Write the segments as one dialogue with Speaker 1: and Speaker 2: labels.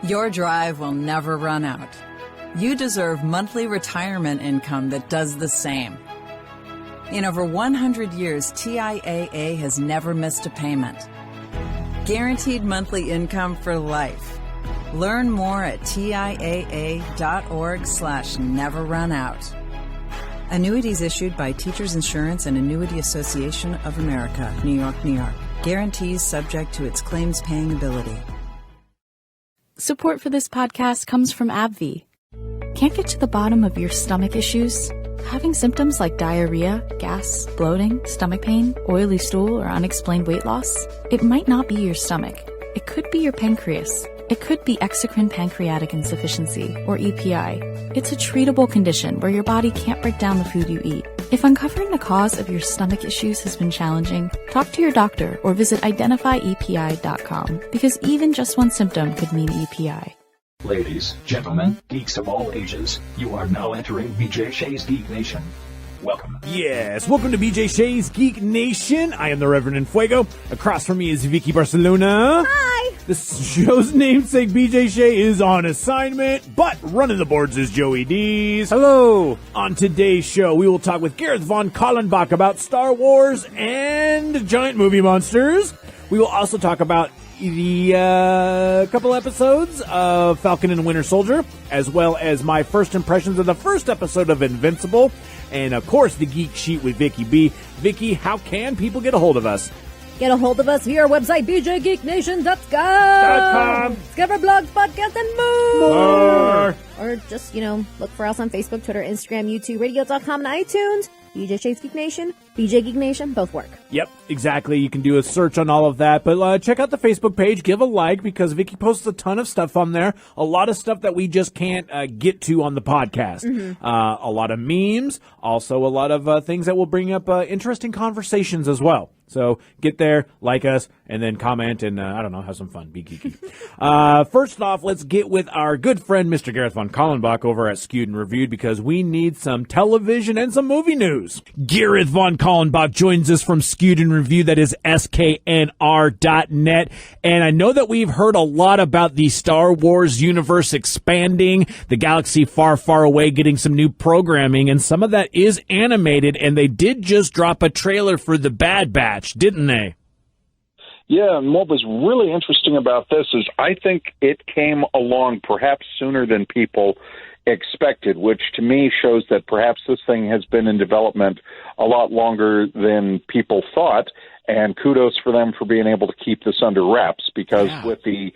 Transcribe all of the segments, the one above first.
Speaker 1: Your drive will never run out. You deserve monthly retirement income that does the same. In over 100 years, TIAA has never missed a payment. Guaranteed monthly income for life. Learn more at TIAA.org/neverrunout. Annuities issued by Teachers Insurance and Annuity Association of America, New York, New York. Guarantees subject to its claims paying ability.
Speaker 2: Support for this podcast comes from AbbVie. Can't get to the bottom of your stomach issues? Having symptoms like diarrhea, gas, bloating, stomach pain, oily stool, or unexplained weight loss? It might not be your stomach. It could be your pancreas. It could be exocrine pancreatic insufficiency, or EPI. It's a treatable condition where your body can't break down the food you eat. If uncovering the cause of your stomach issues has been challenging, talk to your doctor or visit identifyepi.com, because even just one symptom could mean EPI.
Speaker 3: Ladies, gentlemen, geeks of all ages, you are now entering BJ Shea's Geek Nation. Welcome.
Speaker 4: Yes, welcome to BJ Shea's Geek Nation. I am the Reverend in Fuego. Across from me is Vicky Barcelona.
Speaker 5: Hi.
Speaker 4: The show's namesake, BJ Shea, is on assignment, but running the boards is Joey Dees. Hello. On today's show, we will talk with Gareth von Kallenbach about Star Wars and giant movie monsters. We will also talk about the couple episodes of Falcon and Winter Soldier, as well as my first impressions of the first episode of Invincible, and of course the Geek Sheet with Vicky B. Vicky, how can people get a hold of us?
Speaker 5: Get a hold of us via our website, bjgeeknation.com. Discover blogs, podcasts, and more. Or just, look for us on Facebook, Twitter, Instagram, YouTube, radio.com, and iTunes. BJ Shea's Geek Nation, BJ Geek Nation, both work.
Speaker 4: Yep, exactly. You can do a search on all of that. But check out the Facebook page. Give a like, because Vicky posts a ton of stuff on there. A lot of stuff that we just can't get to on the podcast. Mm-hmm. A lot of memes. Also a lot of things that will bring up interesting conversations as well. So get there, like us, and then comment and, have some fun. Be geeky. First off, let's get with our good friend, Mr. Gareth von Kallenbach over at Skewed and Reviewed, because we need some television and some movie news. Gareth von Kallenbach joins us from Skewed and Reviewed. That is sknr.net. And I know that we've heard a lot about the Star Wars universe expanding, the galaxy far, far away getting some new programming, and some of that is animated, and they did just drop a trailer for The Bad Batch, didn't they?
Speaker 6: Yeah, and what was really interesting about this is I think it came along perhaps sooner than people expected, which to me shows that perhaps this thing has been in development a lot longer than people thought, and kudos for them for being able to keep this under wraps, because with the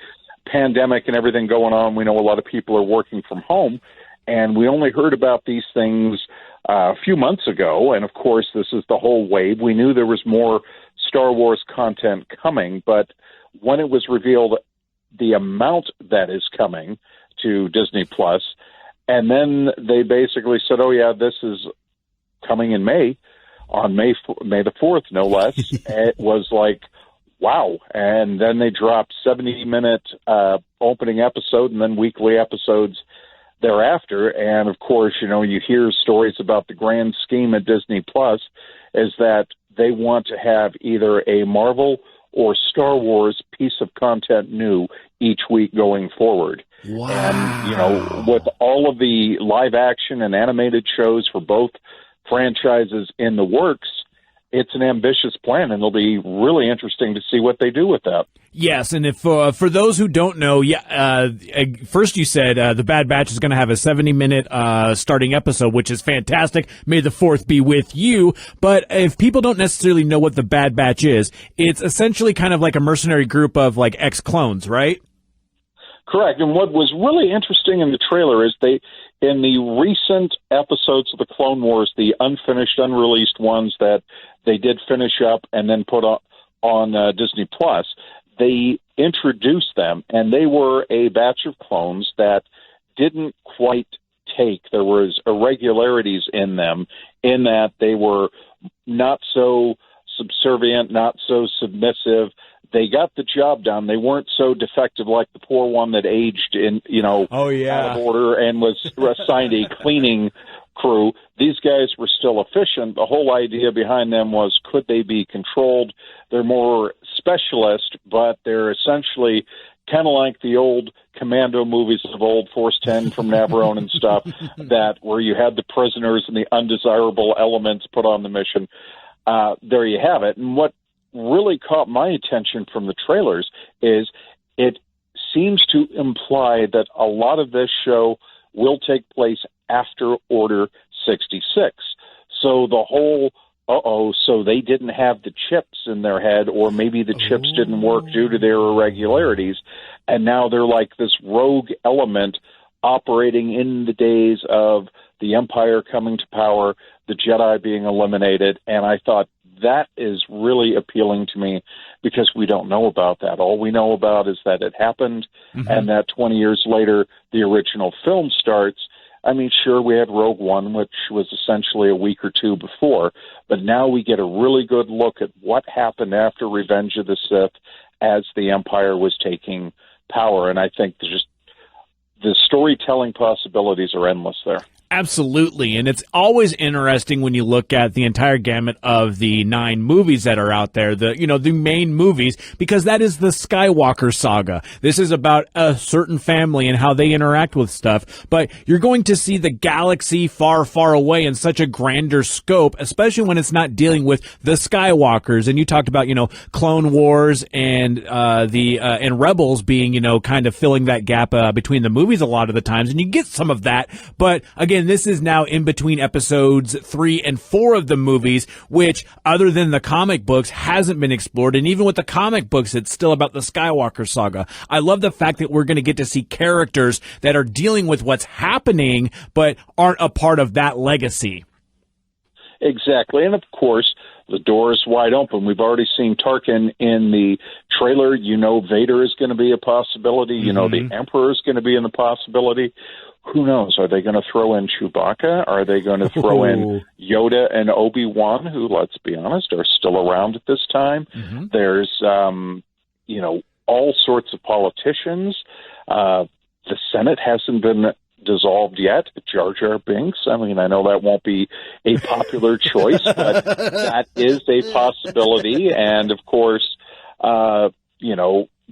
Speaker 6: pandemic and everything going on, we know a lot of people are working from home, and we only heard about these things a few months ago, and of course this is the whole wave. We knew there was more Star Wars content coming, but when it was revealed the amount that is coming to Disney Plus, and then they basically said, oh yeah, this is coming in May, on May the 4th, no less. It was like, wow. And then they dropped 70-minute opening episode and then weekly episodes thereafter. And of course, you hear stories about the grand scheme at Disney Plus is that they want to have either a Marvel or Star Wars piece of content new each week going forward. Wow. And, with all of the live action and animated shows for both franchises in the works, it's an ambitious plan, and it'll be really interesting to see what they do with that. Yes, and if for those who don't know, first you said The Bad Batch is going to have a 70-minute starting episode, which is fantastic. May the 4th be with you. But if people don't necessarily know what The Bad Batch is, it's essentially kind of like a mercenary group of like ex-clones, right? Correct. And what was really interesting in the trailer is in the recent episodes of the Clone Wars, the unfinished, unreleased ones that they did finish up and then put on Disney Plus, they introduced them, and they were a batch of clones that didn't quite take. There was irregularities in them, in that they were not so subservient, not so submissive. They got the job done. They weren't so defective like the poor one that aged in, out of order and was assigned a cleaning crew. These guys were still efficient. The whole idea behind them was, could they be controlled? They're more specialist, but they're essentially kind of like the old commando movies of old, Force 10 from Navarone and stuff, that where you had the prisoners and the undesirable elements put on the mission. There you have it. And what really caught my attention from the trailers is it seems to imply that a lot of this show will take place after Order 66. So the whole, so they didn't have the chips in their head, or maybe the chips didn't work due to their irregularities, and now they're like this rogue element operating in the days of the Empire coming to power, the Jedi being eliminated, and I thought that is really appealing to me because we don't know about that. All we know about is that it happened, and that 20 years later, the original film starts. I mean, sure, we had Rogue One, which was essentially a week or two before, but now we get a really good look at what happened after Revenge of the Sith as the Empire was taking power, and I think just the storytelling possibilities are endless there.
Speaker 4: Absolutely, and it's always interesting when you look at the entire gamut of the 9 movies that are out there, the main movies, because that is the Skywalker saga. This is about a certain family and how they interact with stuff, but you're going to see the galaxy far, far away in such a grander scope, especially when it's not dealing with the Skywalkers. And you talked about, Clone Wars and and Rebels being, kind of filling that gap between the movies a lot of the times, and you get some of that, but again, this is now in between episodes 3 and 4 of the movies, which, other than the comic books, hasn't been explored. And even with the comic books, it's still about the Skywalker saga. I love the fact that we're going to get to see characters that are dealing with what's happening, but aren't a part of that legacy.
Speaker 6: Exactly. And of course, the door is wide open. We've already seen Tarkin in the trailer. Vader is going to be a possibility. The Emperor is going to be in the possibility. Who knows? Are they going to throw in Chewbacca? Are they going to throw in Yoda and Obi-Wan, who, let's be honest, are still around at this time? There's, all sorts of politicians. The Senate hasn't been dissolved yet. Jar Jar Binks. I mean, I know that won't be a popular choice, but that is a possibility. And, of course,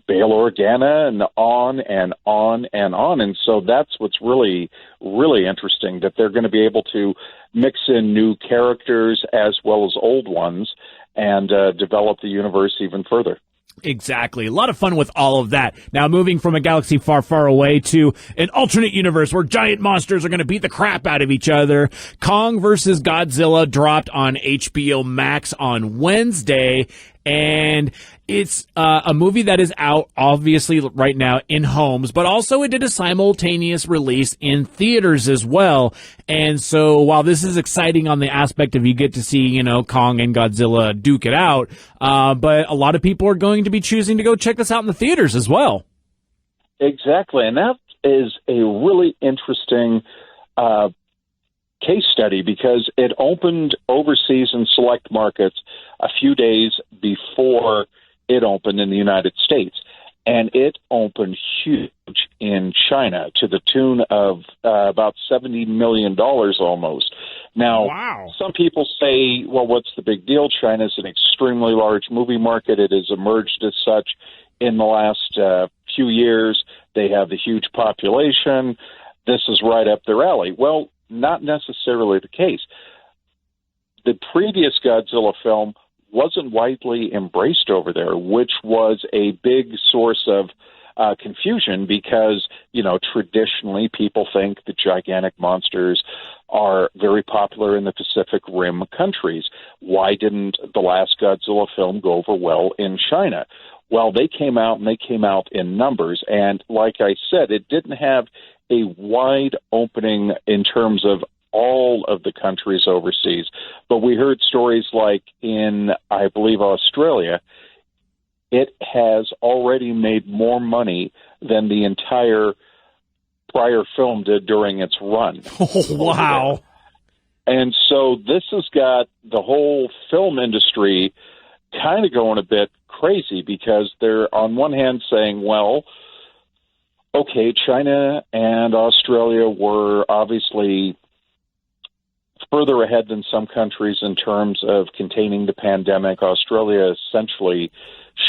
Speaker 6: Bail Organa, and on and on and on. And so that's what's really, really interesting, that they're going to be able to mix in new characters as well as old ones and develop the universe even further.
Speaker 4: Exactly. A lot of fun with all of that. Now, moving from a galaxy far, far away to an alternate universe where giant monsters are going to beat the crap out of each other. Kong vs. Godzilla dropped on HBO Max on Wednesday, and it's a movie that is out, obviously, right now in homes, but also it did a simultaneous release in theaters as well. And so while this is exciting on the aspect of you get to see, Kong and Godzilla duke it out, but a lot of people are going to be choosing to go check this out in the theaters as well.
Speaker 6: Exactly. And that is a really interesting case study because it opened overseas in select markets a few days before it opened in the United States. And it opened huge in China to the tune of about $70 million almost. Now, wow. Some people say, well, what's the big deal? China is an extremely large movie market. It has emerged as such in the last few years. They have a huge population. This is right up their alley. Well, not necessarily the case. The previous Godzilla film wasn't widely embraced over there, which was a big source of confusion because, traditionally people think the gigantic monsters are very popular in the Pacific Rim countries. Why didn't the last Godzilla film go over well in China? Well, they came out in numbers. And like I said, it didn't have a wide opening in terms of all of the countries overseas. But we heard stories like in, I believe, Australia, it has already made more money than the entire prior film did during its run.
Speaker 4: Oh, wow.
Speaker 6: And so this has got the whole film industry kind of going a bit crazy because they're on one hand saying, well, okay, China and Australia were obviously further ahead than some countries in terms of containing the pandemic. Australia essentially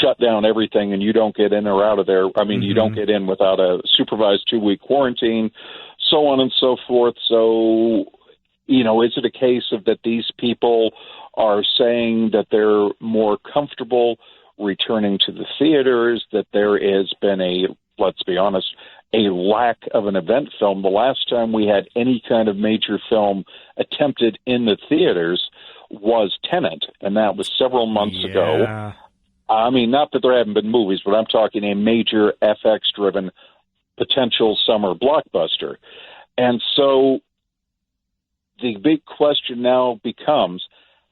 Speaker 6: shut down everything, and you don't get in or out of there. I mean, you don't get in without a supervised 2-week quarantine, so on and so forth. So, is it a case of that these people are saying that they're more comfortable returning to the theaters, that there has been let's be honest, a lack of an event film? The last time we had any kind of major film attempted in the theaters was Tenet, and that was several months ago. I mean, not that there haven't been movies, but I'm talking a major FX-driven potential summer blockbuster. And so the big question now becomes,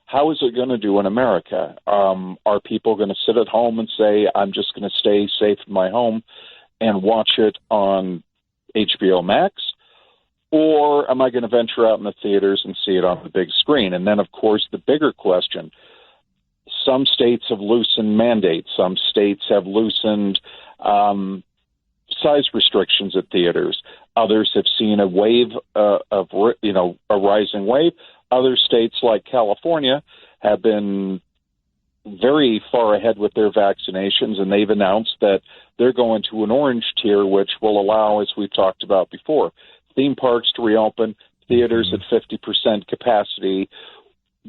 Speaker 6: how is it going to do in America? Are people going to sit at home and say, I'm just going to stay safe in my home and watch it on HBO Max? Or am I going to venture out in the theaters and see it on the big screen? And then, of course, the bigger question, some states have loosened mandates. Some states have loosened size restrictions at theaters. Others have seen a wave a rising wave. Other states like California have been very far ahead with their vaccinations, and they've announced that they're going to an orange tier, which will allow, as we've talked about before, theme parks to reopen, theaters at 50% capacity.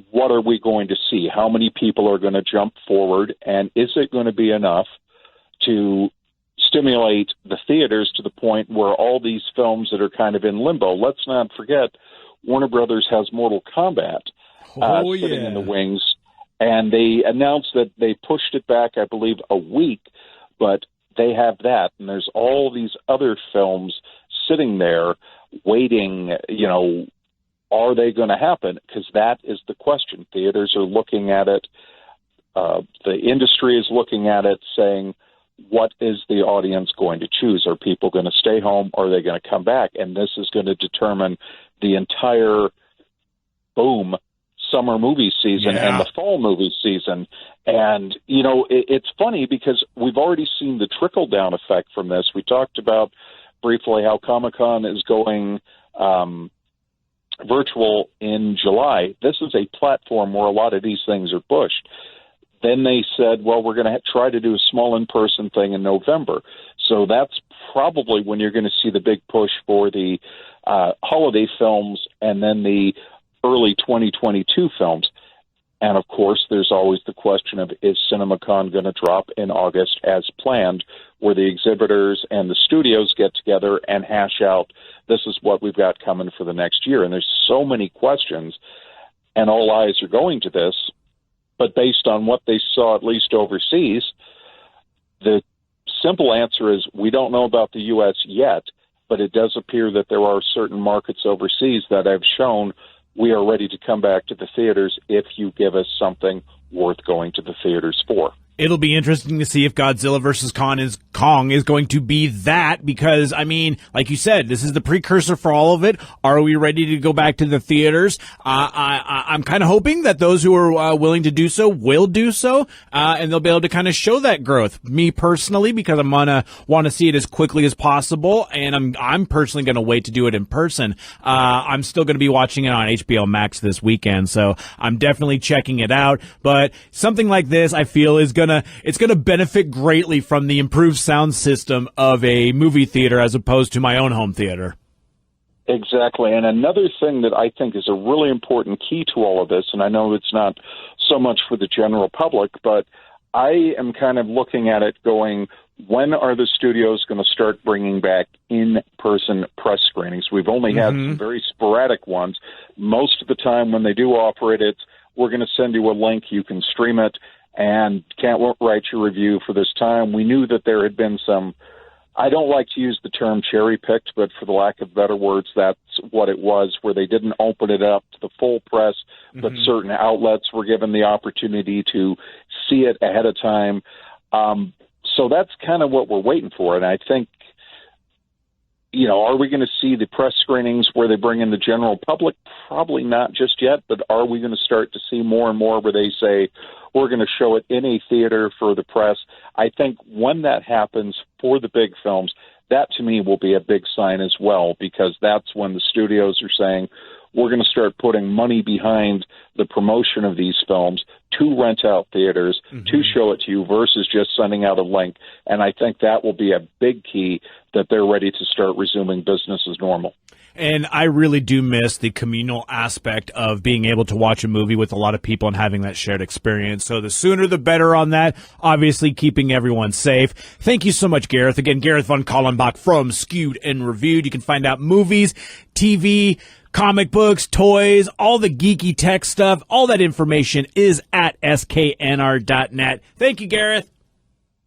Speaker 6: What are we going to see? How many people are going to jump forward? And is it going to be enough to stimulate the theaters to the point where all these films that are kind of in limbo? Let's not forget, Warner Brothers has Mortal Kombat sitting in the wings. And they announced that they pushed it back, I believe, a week, but they have that. And there's all these other films sitting there waiting, are they going to happen? Because that is the question. Theaters are looking at it. The industry is looking at it, saying, what is the audience going to choose? Are people going to stay home, or are they going to come back? And this is going to determine the entire summer movie season and the fall movie season. And, it's funny because we've already seen the trickle-down effect from this. We talked about briefly how Comic-Con is going virtual in July. This is a platform where a lot of these things are pushed. Then they said, well, we're going to try to do a small in-person thing in November. So that's probably when you're going to see the big push for the holiday films and then the early 2022 films. And, of course, there's always the question of, is CinemaCon going to drop in August as planned, where the exhibitors and the studios get together and hash out, this is what we've got coming for the next year. And there's so many questions, and all eyes are going to this. But based on what they saw, at least overseas, the simple answer is we don't know about the U.S. yet, but it does appear that there are certain markets overseas that have shown we are ready to come back to the theaters if you give us something worth going to the theaters for.
Speaker 4: It'll be interesting to see if Godzilla vs. Kong is going to be that, because, I mean, like you said, this is the precursor for all of it. Are we ready to go back to the theaters? I'm kind of hoping that those who are willing to do so will do so, and they'll be able to kind of show that growth. Me personally, because I'm gonna want to see it as quickly as possible, and I'm personally going to wait to do it in person. I'm still going to be watching it on HBO Max this weekend, so I'm definitely checking it out. But something like this, I feel, is it's gonna benefit greatly from the improved sound system of a movie theater as opposed to my own home theater.
Speaker 6: Exactly. And another thing that I think is a really important key to all of this, and I know it's not so much for the general public, but I am kind of looking at it going, when are the studios going to start bringing back in-person press screenings? We've only had some very sporadic ones. Most of the time when they do offer it, it's, we're going to send you a link, you can stream it, and can't write your review for this time. We knew that there had been some, I don't like to use the term cherry-picked, but for the lack of better words, that's what it was, where they didn't open it up to the full press, but certain outlets were given the opportunity to see it ahead of time. So that's kind of what we're waiting for. And I think, are we going to see the press screenings where they bring in the general public? Probably not just yet, but are we going to start to see more and more where they say, we're going to show it in a theater for the press? I think when that happens for the big films, that to me will be a big sign as well, because that's when the studios are saying, we're going to start putting money behind the promotion of these films to rent out theaters, to show it to you versus just sending out a link. And I think that will be a big key that they're ready to start resuming business as normal.
Speaker 4: And I really do miss the communal aspect of being able to watch a movie with a lot of people and having that shared experience. So the sooner the better on that, obviously keeping everyone safe. Thank you so much, Gareth. Again, Gareth von Kallenbach from Skewed and Reviewed. You can find out movies, TV, comic books, toys, all the geeky tech stuff. All that information is at sknr.net. Thank you, Gareth.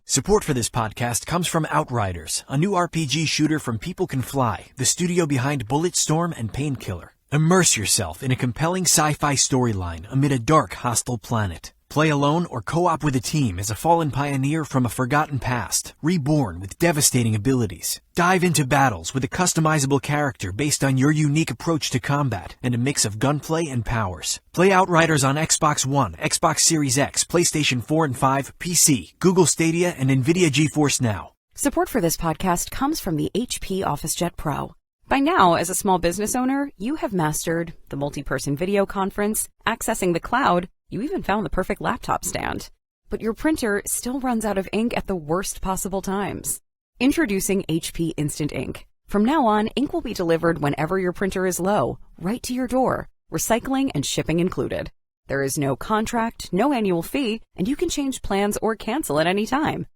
Speaker 7: Support for this podcast comes from Outriders, a new RPG shooter from People Can Fly, the studio behind Bulletstorm and Painkiller. Immerse yourself in a compelling sci-fi storyline amid a dark, hostile planet. Play alone or co-op with a team as a fallen pioneer from a forgotten past, reborn with devastating abilities. Dive into battles with a customizable character based on your unique approach to combat and a mix of gunplay and powers. Play Outriders on Xbox One, Xbox Series X, PlayStation 4 and 5, PC, Google Stadia, and NVIDIA GeForce Now.
Speaker 8: Support for this podcast comes from the HP OfficeJet Pro. By now, as a small business owner, you have mastered the multi-person video conference, accessing the cloud. You even found the perfect laptop stand. But your printer still runs out of ink at the worst possible times. Introducing HP Instant Ink. From now on, ink will be delivered whenever your printer is low, right to your door, recycling and shipping included. There is no contract, no annual fee, and you can change plans or cancel at any time.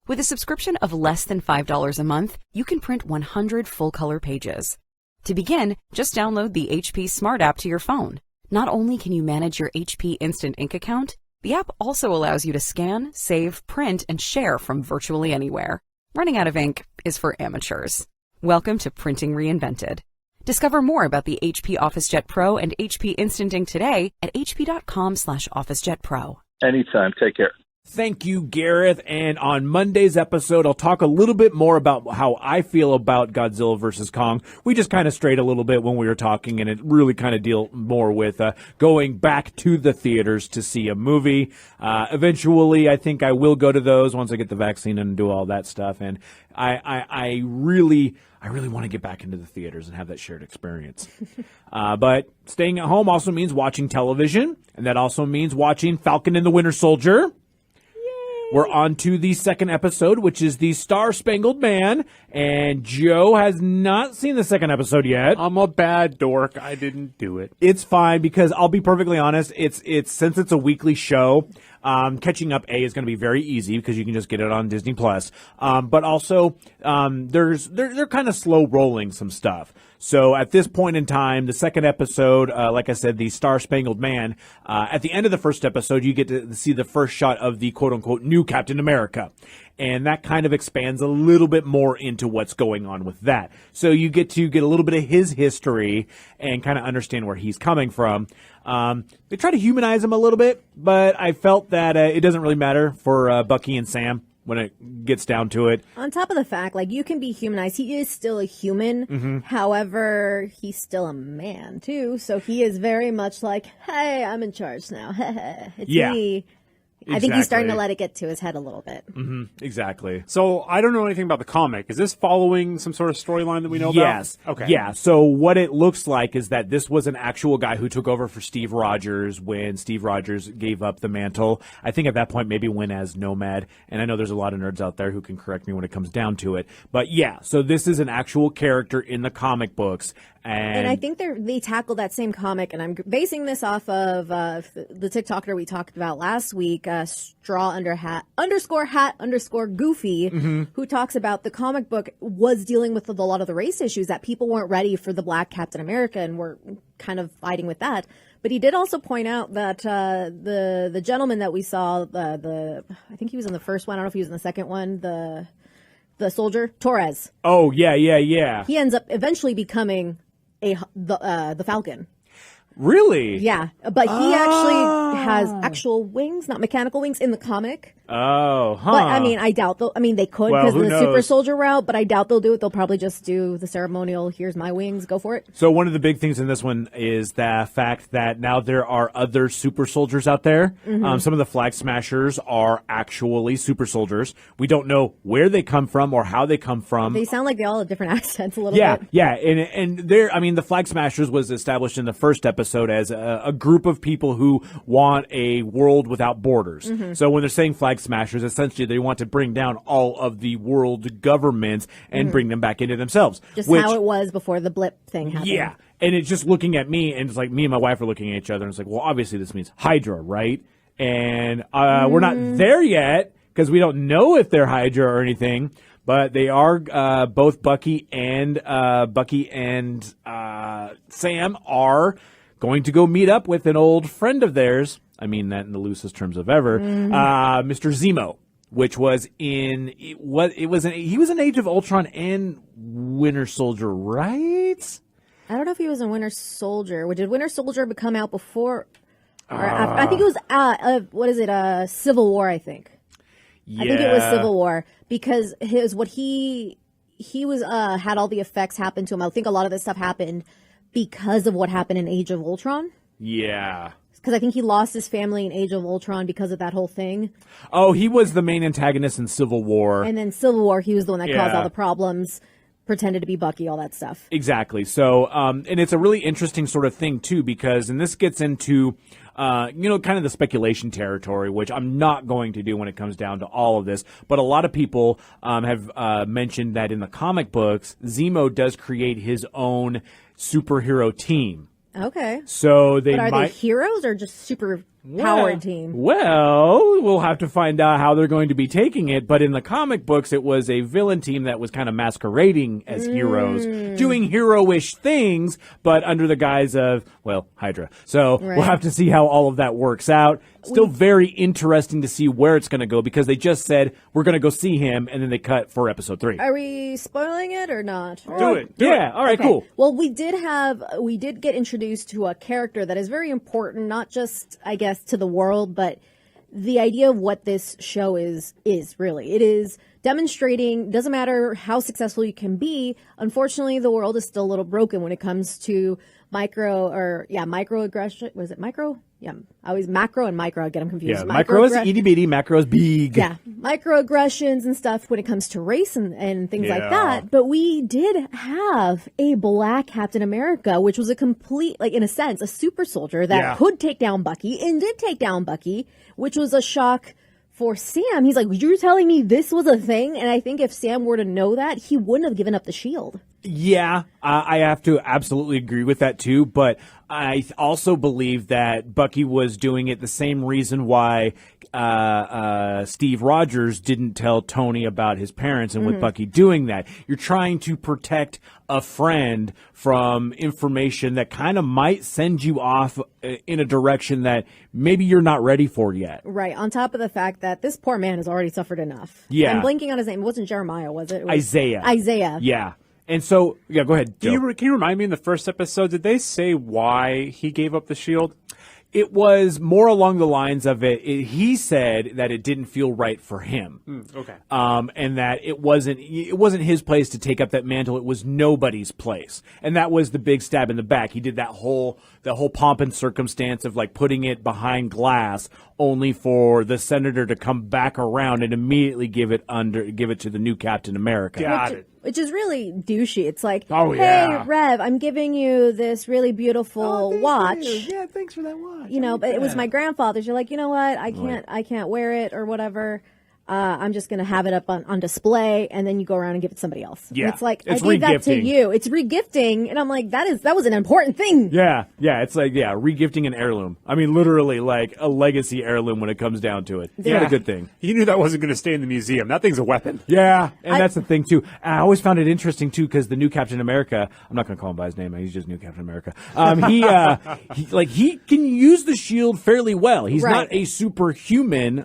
Speaker 8: With a subscription of less than $5 a month, you can print 100 full-color pages. To begin, just download the HP Smart app to your phone. Not only can you manage your HP Instant Ink account, the app also allows you to scan, save, print, and share from virtually anywhere. Running out of ink is for amateurs. Welcome to Printing Reinvented. Discover more about the HP OfficeJet Pro and HP Instant Ink today at hp.com/OfficeJetPro.
Speaker 6: Anytime. Take care.
Speaker 4: Thank you, Gareth. And on Monday's episode, I'll talk a little bit more about how I feel about Godzilla vs. Kong. We just kind of strayed a little bit when we were talking, and it really kind of deal more with going back to the theaters to see a movie. Eventually, I think I will go to those once I get the vaccine and do all that stuff. And I really want to get back into the theaters and have that shared experience. But staying at home also means watching television, and that also means watching Falcon and the Winter Soldier. We're on to the second episode, which is the Star-Spangled Man, and Joe has not seen the second episode yet.
Speaker 9: I'm a bad dork. I didn't do it.
Speaker 4: It's fine, because I'll be perfectly honest, it's since it's a weekly show, catching up is going to be very easy because you can just get it on Disney Plus. But also, they're kind of slow rolling some stuff. So at this point in time, the second episode, like I said, the Star-Spangled Man, at the end of the first episode, you get to see the first shot of the quote-unquote new Captain America. And that kind of expands a little bit more into what's going on with that. So you get to get a little bit of his history and kind of understand where he's coming from. They try to humanize him a little bit, but I felt that it doesn't really matter for Bucky and Sam when it gets down to it.
Speaker 5: On top of the fact, like, you can be humanized. He is still a human. Mm-hmm. However, he's still a man, too. So he is very much like, hey, I'm in charge now. It's me.
Speaker 9: Exactly.
Speaker 5: I think he's starting to let it get to his head a little bit.
Speaker 4: Mm-hmm. Exactly.
Speaker 9: So I don't know anything about the comic. Is this following some sort of storyline that we know about?
Speaker 4: Yes.
Speaker 9: Okay.
Speaker 4: Yeah. So what it looks like is that this was an actual guy who took over for Steve Rogers when Steve Rogers gave up the mantle. I think at that point maybe went as Nomad. And I know there's a lot of nerds out there who can correct me when it comes down to it. But yeah, so this is an actual character in the comic books. And
Speaker 5: I think they tackled that same comic, and I'm basing this off of the TikToker we talked about last week, straw_hat_goofy, mm-hmm. who talks about the comic book was dealing with a lot of the race issues, that people weren't ready for the Black Captain America and were kind of fighting with that. But he did also point out that the gentleman that we saw, I think he was in the first one, I don't know if he was in the second one, the soldier, Torres.
Speaker 4: Oh, yeah.
Speaker 5: He ends up eventually becoming the Falcon.
Speaker 4: Really?
Speaker 5: Yeah, but he actually has actual wings, not mechanical wings, in the comic.
Speaker 4: Oh, huh.
Speaker 5: But I mean, I doubt they'll. I mean, they could
Speaker 4: Well,
Speaker 5: because
Speaker 4: who
Speaker 5: of the super
Speaker 4: knows?
Speaker 5: soldier route, but I doubt they'll do it. They'll probably just do the ceremonial. Here's my wings. Go for it.
Speaker 4: So one of the big things in this one is the fact that now there are other super soldiers out there. Some of the flag smashers are actually super soldiers. We don't know where they come from or how they come from.
Speaker 5: They sound like they all have different accents a little bit.
Speaker 4: Yeah, and there. I mean, the Flag Smashers was established in the first episode as a group of people who want a world without borders. So when they're saying Flag Smashers, essentially they want to bring down all of the world governments and bring them back into themselves.
Speaker 5: Just how it was before the blip thing happened.
Speaker 4: Yeah, and it's just looking at me, and it's like me and my wife are looking at each other, and it's like, well, obviously this means Hydra, right? And we're not there yet because we don't know if they're Hydra or anything. But they are both Bucky and Sam are going to go meet up with an old friend of theirs. I mean that in the loosest terms of ever, Mr. Zemo, which was he was in Age of Ultron and Winter Soldier, right?
Speaker 5: I don't know if he was in Winter Soldier. Did Winter Soldier come out before or after? I think it was Civil War, I think.
Speaker 4: Yeah.
Speaker 5: I think it was Civil War because he was had all the effects happen to him. I think a lot of this stuff happened because of what happened in Age of Ultron.
Speaker 4: Yeah.
Speaker 5: Because I think he lost his family in Age of Ultron because of that whole thing.
Speaker 4: Oh, he was the main antagonist in Civil War.
Speaker 5: And then Civil War, he was the one that caused
Speaker 4: Yeah.
Speaker 5: all the problems, pretended to be Bucky, all that stuff.
Speaker 4: Exactly. So, and it's a really interesting sort of thing too, because, and this gets into, kind of the speculation territory, which I'm not going to do when it comes down to all of this. But a lot of people have mentioned that in the comic books, Zemo does create his own superhero team.
Speaker 5: Okay.
Speaker 4: So they
Speaker 5: But are
Speaker 4: might.
Speaker 5: they heroes or just super powered team?
Speaker 4: Well, we'll have to find out how they're going to be taking it. But in the comic books, it was a villain team that was kind of masquerading as heroes, doing hero-ish things, but under the guise of, well, Hydra. So we'll have to see how all of that works out. Still very interesting to see where it's going to go because they just said, we're going to go see him, and then they cut for episode 3.
Speaker 5: Are we spoiling it or not?
Speaker 9: Do it.
Speaker 4: Yeah, all right,
Speaker 5: Okay.
Speaker 4: cool.
Speaker 5: Well, we did get introduced to a character that is very important, not just, I guess, to the world, but the idea of what this show is really. It is demonstrating, doesn't matter how successful you can be, unfortunately, the world is still a little broken when it comes to microaggression. Was it micro? Yeah, I always macro and micro. I get them confused.
Speaker 4: Yeah, micro is itty bitty, macro is big.
Speaker 5: Yeah, microaggressions and stuff when it comes to race and things like that. But we did have a black Captain America, which was a complete, like in a sense, a super soldier that could take down Bucky and did take down Bucky, which was a shock for Sam. He's like, you're telling me this was a thing? And I think if Sam were to know that, he wouldn't have given up the shield.
Speaker 4: Yeah, I have to absolutely agree with that too, but I also believe that Bucky was doing it the same reason why Steve Rogers didn't tell Tony about his parents, and with Bucky doing that, you're trying to protect a friend from information that kind of might send you off in a direction that maybe you're not ready for yet.
Speaker 5: Right, on top of the fact that this poor man has already suffered enough.
Speaker 4: Yeah.
Speaker 5: I'm blanking on his name. It wasn't Jeremiah, was it? It was
Speaker 4: Isaiah. Yeah. And so, yeah, go ahead, Joe.
Speaker 9: Can you remind me in the first episode, did they say why he gave up the shield?
Speaker 4: It was more along the lines of he said that it didn't feel right for him.
Speaker 9: Okay.
Speaker 4: And that it wasn't his place to take up that mantle. It was nobody's place. And that was the big stab in the back. He did that whole pomp and circumstance of like putting it behind glass only for the senator to come back around and immediately give it to the new Captain America.
Speaker 9: Got it.
Speaker 5: Which is really douchey. It's like,
Speaker 4: Oh,
Speaker 5: hey,
Speaker 4: yeah.
Speaker 5: Rev, I'm giving you this really beautiful watch.
Speaker 4: Yeah, thanks for that watch.
Speaker 5: You know, but it was my grandfather's. You're like, you know what? I can't wear it or whatever. I'm just going to have it up on display, and then you go around and give it to somebody else.
Speaker 4: Yeah.
Speaker 5: And it's like,
Speaker 4: It's
Speaker 5: I gave that to
Speaker 4: regifting.
Speaker 5: you. It's regifting. And I'm like, that was an important thing.
Speaker 4: Yeah, it's like, regifting an heirloom. I mean, literally, like, a legacy heirloom when it comes down to it. It's not a good thing.
Speaker 9: You knew that wasn't going to stay in the museum. That thing's a weapon.
Speaker 4: Yeah, and that's the thing, too. I always found it interesting, too, because the new Captain America, I'm not going to call him by his name, he's just new Captain America. He can use the shield fairly well. He's
Speaker 5: Right.
Speaker 4: not a superhuman.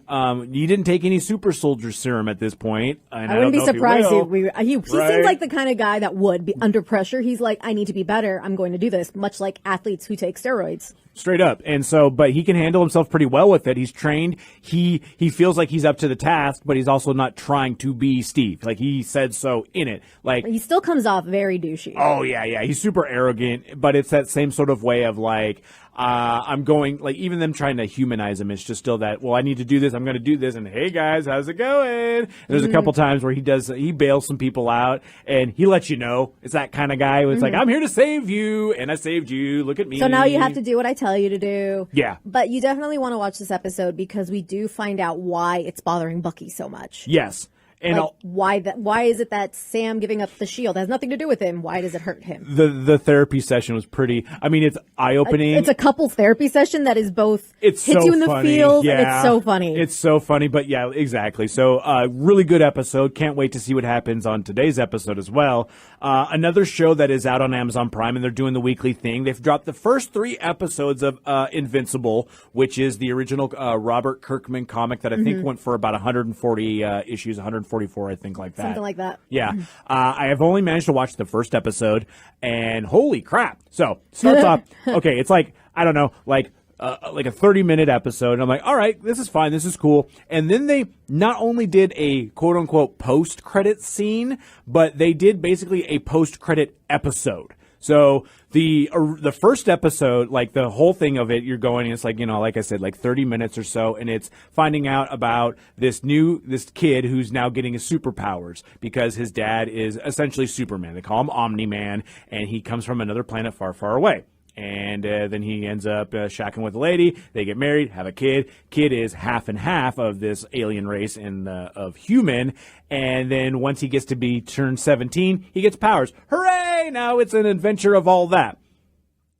Speaker 4: He didn't take any super soldier serum at this point. And
Speaker 5: I wouldn't be
Speaker 4: don't know if
Speaker 5: surprised
Speaker 4: he
Speaker 5: if
Speaker 4: will.
Speaker 5: he
Speaker 4: Right.
Speaker 5: seems like the kind of guy that would be under pressure. He's like, I need to be better. I'm going to do this, much like athletes who take steroids.
Speaker 4: straight up. And so, but he can handle himself pretty well with it. He's trained. He feels like he's up to the task, but he's also not trying to be Steve. Like, he said so in it. Like,
Speaker 5: he still comes off very douchey.
Speaker 4: Oh, yeah. He's super arrogant, but it's that same sort of way of like, I'm going, like, even them trying to humanize him, it's just still that, well, I need to do this, I'm going to do this, and hey, guys, how's it going? And there's a couple times where he bails some people out, and he lets you know. It's that kind of guy who it's like, I'm here to save you, and I saved you, look at me.
Speaker 5: So now you have to do what I tell you to do.
Speaker 4: Yeah.
Speaker 5: But you definitely want to watch this episode because we do find out why it's bothering Bucky so much.
Speaker 4: Yes. And
Speaker 5: like, why is it that Sam giving up the shield has nothing to do with him? Why does it hurt him?
Speaker 4: The therapy session was pretty. I mean, it's eye opening.
Speaker 5: It's a couples therapy session that is both hits
Speaker 4: so
Speaker 5: you in the
Speaker 4: funny.
Speaker 5: feels.
Speaker 4: Yeah.
Speaker 5: And it's so funny.
Speaker 4: It's so funny, but yeah, exactly. So, really good episode. Can't wait to see what happens on today's episode as well. Another show that is out on Amazon Prime, and they're doing the weekly thing. They've dropped the first 3 episodes of Invincible, which is the original Robert Kirkman comic that I think went for about 140 issues, 144, I think, like that.
Speaker 5: Something like that.
Speaker 4: Yeah. I have only managed to watch the first episode, and holy crap. So, starts off, okay, it's like, I don't know, like a 30-minute episode, and I'm like, all right, this is fine, this is cool. And then they not only did a quote-unquote post-credit scene, but they did basically a post-credit episode. So the first episode, like the whole thing of it, you're going, it's like, you know, like I said, like 30 minutes or so, and it's finding out about this kid who's now getting his superpowers because his dad is essentially Superman. They call him Omni-Man, and he comes from another planet far, far away. And then he ends up shacking with a lady. They get married, have a kid. Kid is half and half of this alien race and of human. And then once he gets to be turned 17, he gets powers. Hooray! Now it's an adventure of all that.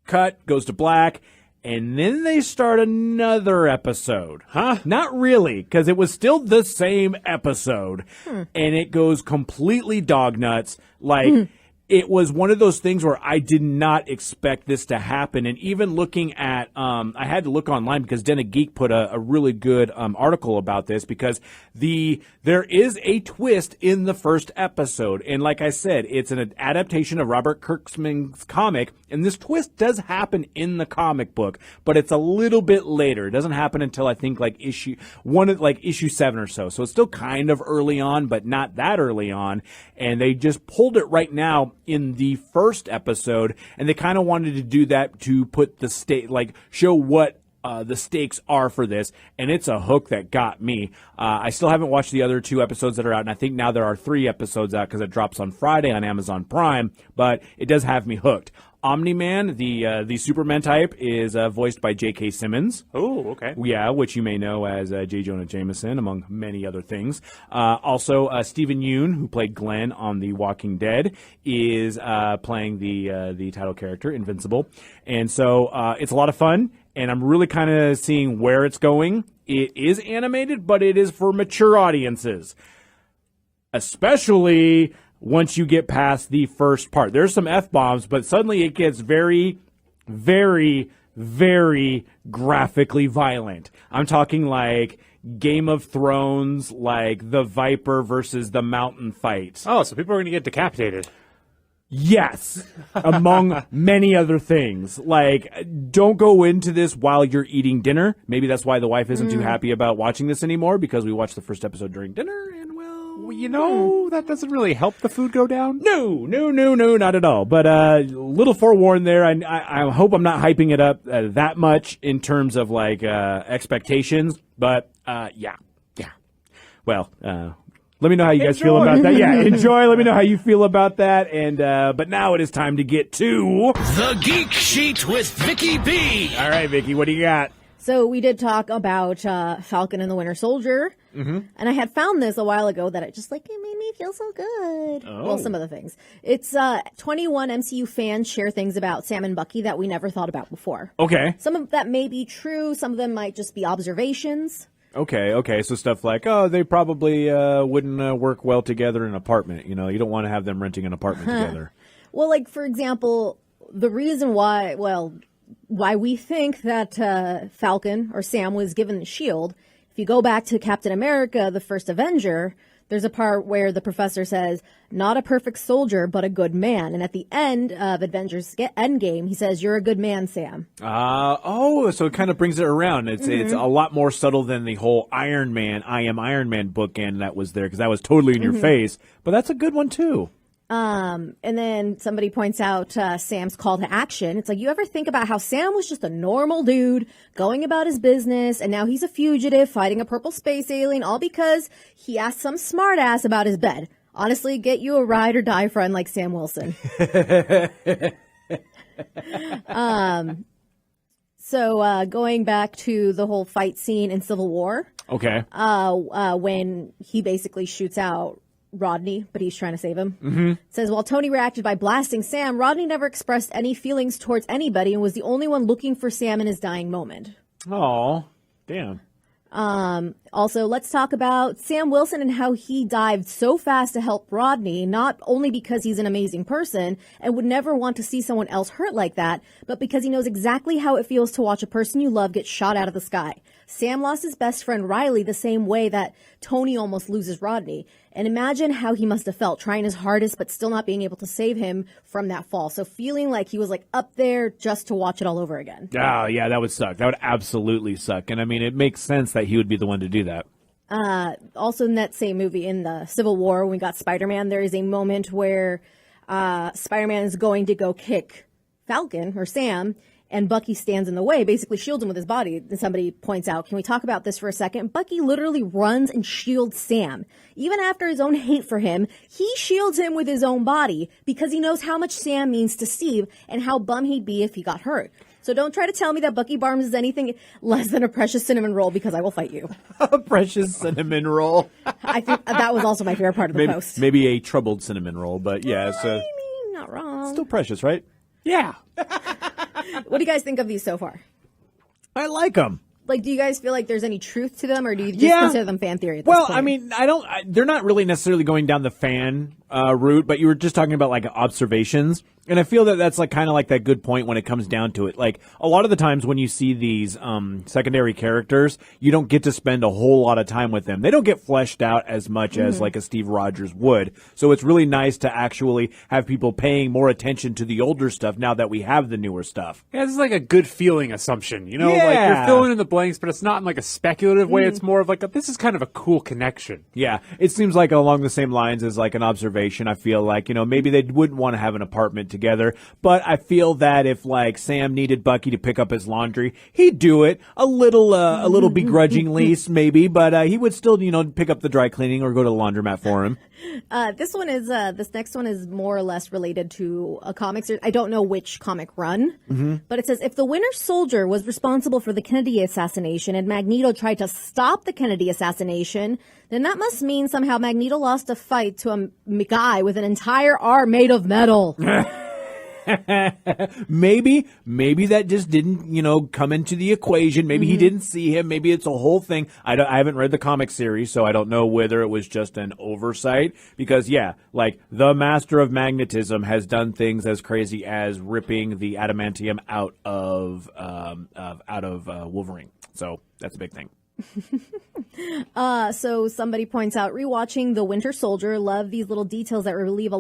Speaker 4: Cut, goes to black. And then they start another episode. Huh? Not really, because it was still the same episode. And it goes completely dog nuts. Like... It was one of those things where I did not expect this to happen. And even looking at, I had to look online because Geek put a really good article about this because there is a twist in the first episode. And like I said, it's an adaptation of Robert Kirkman's comic. And this twist does happen in the comic book, but it's a little bit later. It doesn't happen until I think like issue 7 or so. So it's still kind of early on, but not that early on. And they just pulled it right now in the first episode, and they kind of wanted to do that to put the show what the stakes are for this, and it's a hook that got me. I still haven't watched the other 2 episodes that are out, and I think now there are 3 episodes out because it drops on Friday on Amazon Prime, but it does have me hooked. Omni-Man, the Superman type, is voiced by J.K. Simmons.
Speaker 9: Oh, okay.
Speaker 4: Yeah, which you may know as J. Jonah Jameson, among many other things. Also, Stephen Yeun, who played Glenn on The Walking Dead, is playing the title character, Invincible. And so it's a lot of fun, and I'm really kind of seeing where it's going. It is animated, but it is for mature audiences. Especially... once you get past the first part. There's some F-bombs, but suddenly it gets very, very, very graphically violent. I'm talking like Game of Thrones, like the Viper versus the Mountain fight.
Speaker 9: Oh, so people are going to get decapitated.
Speaker 4: Yes, among many other things. Like, don't go into this while you're eating dinner. Maybe that's why the wife isn't too happy about watching this anymore, because we watched the first episode during dinner, and
Speaker 9: well, you know, that doesn't really help the food go down.
Speaker 4: No, not at all. But little forewarned there. I hope I'm not hyping it up that much in terms of like expectations. But yeah. Well, let me know how you guys feel about that. Yeah, enjoy. Let me know how you feel about that. And but now it is time to get to
Speaker 10: The Geek Sheet with Vicky B.
Speaker 4: All right, Vicky, what do you got?
Speaker 5: So we did talk about Falcon and the Winter Soldier. Mm-hmm. And I had found this a while ago that it made me feel so good. Oh. Well, some of the things. It's 21 MCU fans share things about Sam and Bucky that we never thought about before.
Speaker 4: Okay.
Speaker 5: Some of that may be true. Some of them might just be observations.
Speaker 4: Okay. So stuff like, they probably wouldn't work well together in an apartment. You know, you don't want to have them renting an apartment together.
Speaker 5: Well, like, for example, the reason why we think that Falcon or Sam was given the shield, if you go back to Captain America, the first Avenger, There's a part where the professor says, not a perfect soldier, but a good man. And at the end of Avengers Endgame, he says, you're a good man, Sam.
Speaker 4: So it kind of brings it around. It's a lot more subtle than the whole Iron Man, I Am Iron Man bookend that was there, because that was totally in your face. But that's a good one, too.
Speaker 5: And then somebody points out Sam's call to action. It's like, you ever think about how Sam was just a normal dude going about his business, and now he's a fugitive fighting a purple space alien, all because he asked some smartass about his bed. Honestly, get you a ride or die friend like Sam Wilson. So going back to the whole fight scene in Civil War.
Speaker 4: Okay.
Speaker 5: When he basically shoots out Rodney, but he's trying to save him. It says, while Tony reacted by blasting Sam, Rodney never expressed any feelings towards anybody and was the only one looking for Sam in his dying moment.
Speaker 4: Oh, damn.
Speaker 5: Also, let's talk about Sam Wilson and how he dived so fast to help Rodney, not only because he's an amazing person and would never want to see someone else hurt like that, but because he knows exactly how it feels to watch a person you love get shot out of the sky. Sam lost his best friend Riley the same way that Tony almost loses Rodney. And imagine how he must have felt trying his hardest but still not being able to save him from that fall. So feeling like he was like up there just to watch it all over again.
Speaker 4: Oh, yeah, that would suck. That would absolutely suck. And I mean, it makes sense that he would be the one to do that.
Speaker 5: Also in that same movie, in the Civil War, when we got Spider-Man, there is a moment where Spider-Man is going to go kick Falcon or Sam, and Bucky stands in the way, basically shields him with his body. And somebody points out, can we talk about this for a second? Bucky literally runs and shields Sam. Even after his own hate for him, he shields him with his own body because he knows how much Sam means to Steve and how bummed he'd be if he got hurt. So don't try to tell me that Bucky Barnes is anything less than a precious cinnamon roll, because I will fight you.
Speaker 4: A precious cinnamon roll.
Speaker 5: I think that was also my favorite part of the post.
Speaker 4: Maybe a troubled cinnamon roll, but yeah. So,
Speaker 5: I mean, not wrong.
Speaker 4: Still precious, right? Yeah.
Speaker 5: What do you guys think of these so far?
Speaker 4: I like them.
Speaker 5: Like, do you guys feel like there's any truth to them, or do you just consider them fan theory at this point?
Speaker 4: I mean, they're not really necessarily going down the fan route, but you were just talking about like observations. And I feel that that's like kind of like that good point when it comes down to it. Like a lot of the times when you see these secondary characters, you don't get to spend a whole lot of time with them. They don't get fleshed out as much as like a Steve Rogers would. So it's really nice to actually have people paying more attention to the older stuff now that we have the newer stuff.
Speaker 9: Yeah, this is like a good feeling assumption, you know? Like you're filling in the blanks, but it's not in like a speculative way. It's more of like, this is kind of a cool connection.
Speaker 4: Yeah, it seems like along the same lines as like an observation. I feel like, maybe they wouldn't want to have an apartment together, but I feel that if like Sam needed Bucky to pick up his laundry, he'd do it a little begrudgingly maybe, but he would still, pick up the dry cleaning or go to the laundromat for him.
Speaker 5: This next one is more or less related to a comic series. I don't know which comic run, but it says, if the Winter Soldier was responsible for the Kennedy assassination and Magneto tried to stop the Kennedy assassination, then that must mean somehow Magneto lost a fight to a guy with an entire arm made of metal.
Speaker 4: Maybe that just didn't, come into the equation. Maybe he didn't see him. Maybe it's a whole thing. I haven't read the comic series, so I don't know whether it was just an oversight. Because like the Master of Magnetism has done things as crazy as ripping the adamantium out of Wolverine. So that's a big thing.
Speaker 5: So somebody points out, rewatching The Winter Soldier, love these little details that reveal a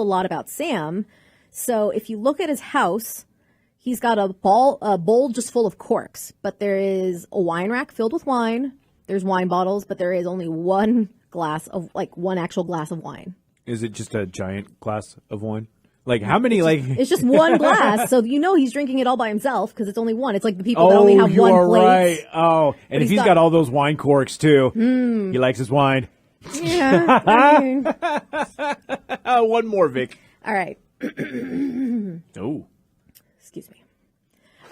Speaker 5: lot about Sam. So if you look at his house, he's got a bowl just full of corks, but there is a wine rack filled with wine. There's wine bottles, but there is only one actual glass of wine.
Speaker 4: Is it just a giant glass of wine? Like, how many,
Speaker 5: It's just one glass, so he's drinking it all by himself, because it's only one. It's like the people that only have one plate.
Speaker 4: Right. Oh, and if he's got all those wine corks, too. He likes his wine.
Speaker 5: Yeah.
Speaker 4: One more, Vic.
Speaker 5: All right.
Speaker 4: Oh.
Speaker 5: Excuse me.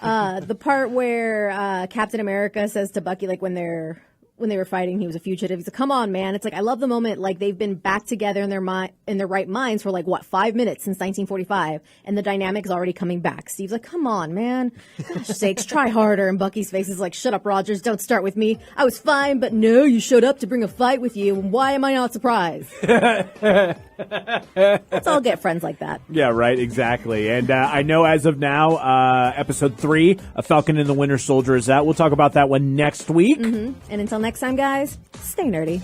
Speaker 5: The part where Captain America says to Bucky, like, when they were fighting, he was a fugitive. He's like, come on, man. It's like, I love the moment, like, they've been back together in their right minds for, 5 minutes since 1945, and the dynamic's already coming back. Steve's like, come on, man. Gosh sakes, try harder. And Bucky's face is like, shut up, Rogers. Don't start with me. I was fine, but no, you showed up to bring a fight with you. Why am I not surprised? Let's all get friends like that.
Speaker 4: Yeah, right, exactly. And I know as of now, episode 3, A Falcon and the Winter Soldier is out. We'll talk about that one next week.
Speaker 5: And until next next time, guys, stay nerdy.